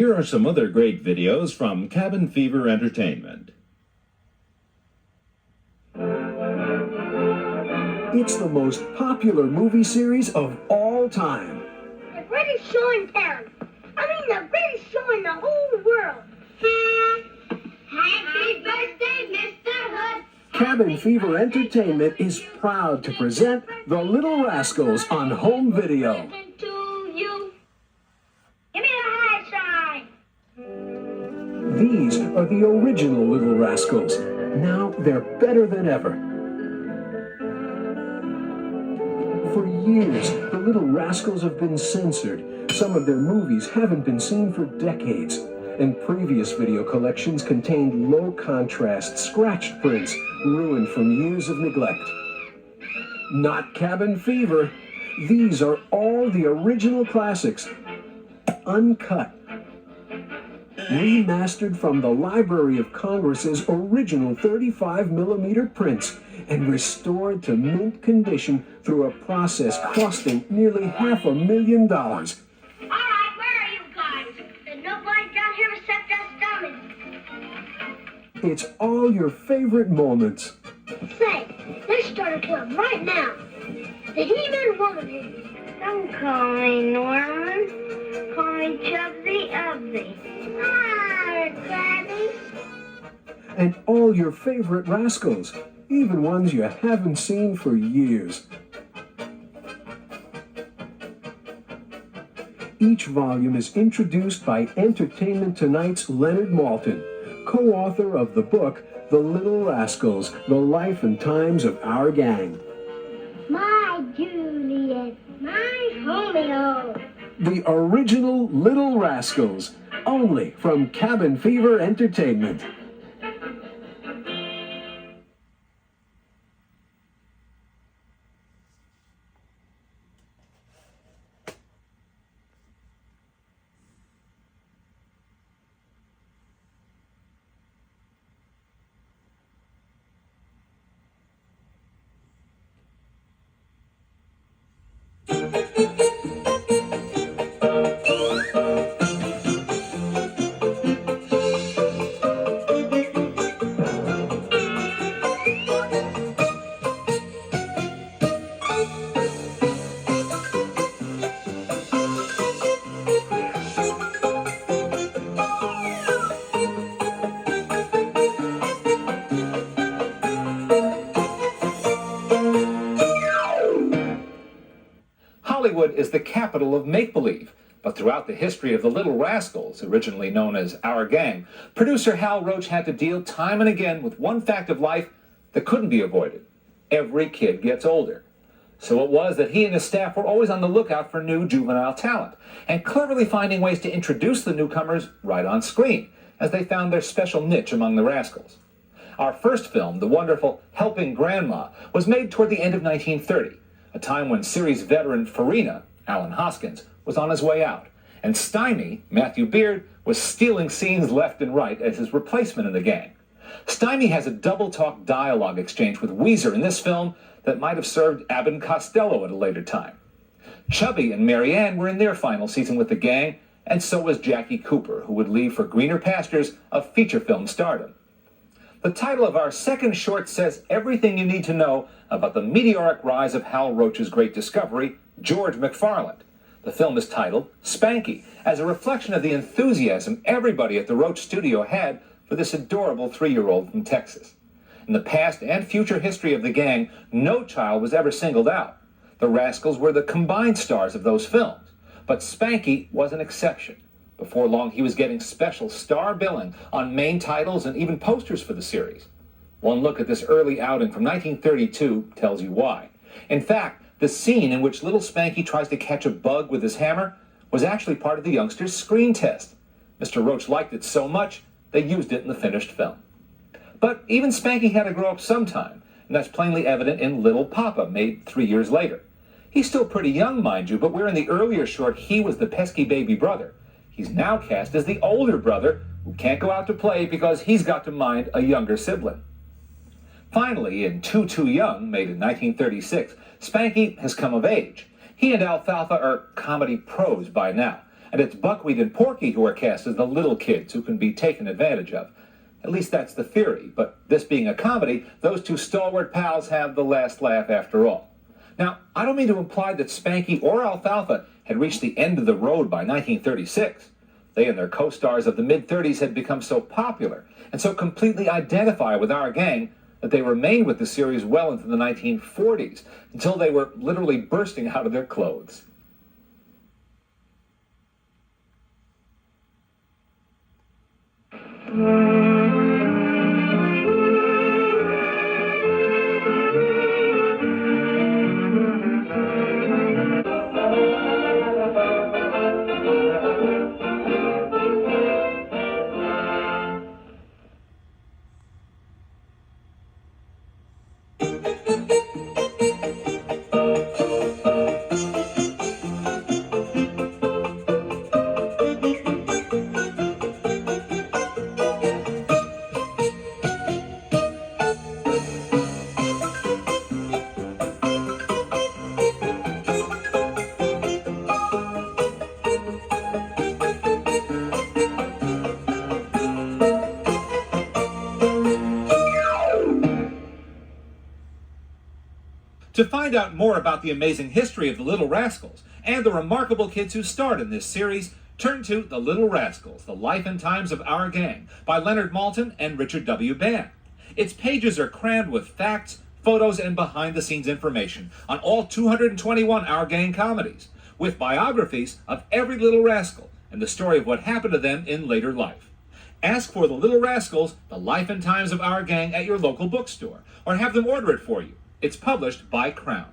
here are some other great videos from Cabin Fever Entertainment. It's the most popular movie series of all time. The greatest show in town. I mean the greatest show in the whole world. Happy birthday, Mr. Hood. Cabin Fever Entertainment is proud to present The Little Rascals on home video. To you. Give me the high sign. These are the original Little Rascals. Now they're better than ever. For years, the Little Rascals have been censored. Some of their movies haven't been seen for decades, and previous video collections contained low-contrast, scratched prints, ruined from years of neglect. Not Cabin Fever. These are all the original classics, uncut, remastered from the Library of Congress's original 35mm prints, and restored to mint condition through a process costing nearly $500,000. All right, where are you guys? There's nobody down here except us dummies. It's all your favorite moments. Say, let's start a club right now. The He-Man Woman. Don't call me Norman. Call me Chubsy Ubsy. Hi, Granny. And all your favorite rascals, even ones you haven't seen for years. Each volume is introduced by Entertainment Tonight's Leonard Maltin, co-author of the book The Little Rascals, The Life and Times of Our Gang. My Juliet, my Romeo. The original Little Rascals, only from Cabin Fever Entertainment. Hollywood is the capital of make-believe, but throughout the history of the Little Rascals, originally known as Our Gang, producer Hal Roach had to deal time and again with one fact of life that couldn't be avoided. Every kid gets older. So it was that he and his staff were always on the lookout for new juvenile talent, and cleverly finding ways to introduce the newcomers right on screen, as they found their special niche among the Rascals. Our first film, the wonderful Helping Grandma, was made toward the end of 1930, a time when series veteran Farina, Alan Hoskins, was on his way out, and Stymie, Matthew Beard, was stealing scenes left and right as his replacement in the gang. Stymie has a double-talk dialogue exchange with Weezer in this film that might have served Abbott and Costello at a later time. Chubby and Marianne were in their final season with the gang, and so was Jackie Cooper, who would leave for greener pastures of feature film stardom. The title of our second short says everything you need to know about the meteoric rise of Hal Roach's great discovery, George McFarland. The film is titled Spanky, as a reflection of the enthusiasm everybody at the Roach studio had for this adorable 3-year-old from Texas. In the past and future history of the gang, no child was ever singled out. The Rascals were the combined stars of those films, but Spanky was an exception. Before long, he was getting special star billing on main titles and even posters for the series. One look at this early outing from 1932 tells you why. In fact, the scene in which little Spanky tries to catch a bug with his hammer was actually part of the youngster's screen test. Mr. Roach liked it so much, they used it in the finished film. But even Spanky had to grow up sometime, and that's plainly evident in Little Papa, made 3 years later. He's still pretty young, mind you, but where in the earlier short he was the pesky baby brother, he's now cast as the older brother who can't go out to play because he's got to mind a younger sibling. Finally, in Too Young, made in 1936, Spanky has come of age. He and Alfalfa are comedy pros by now, And it's Buckwheat and Porky who are cast as the little kids who can be taken advantage of. At least that's the theory, but this being a comedy, those two stalwart pals have the last laugh after all. Now, I don't mean to imply that Spanky or Alfalfa had reached the end of the road by 1936. They and their co-stars of the mid-30s had become so popular and so completely identify with our gang that they remained with the series well into the 1940s, until they were literally bursting out of their clothes. To find out more about the amazing history of the Little Rascals and the remarkable kids who starred in this series, turn to The Little Rascals, The Life and Times of Our Gang by Leonard Maltin and Richard W. Band. Its pages are crammed with facts, photos, and behind-the-scenes information on all 221 Our Gang comedies, with biographies of every Little Rascal and the story of what happened to them in later life. Ask for The Little Rascals, The Life and Times of Our Gang at your local bookstore, or have them order it for you. It's published by Crown.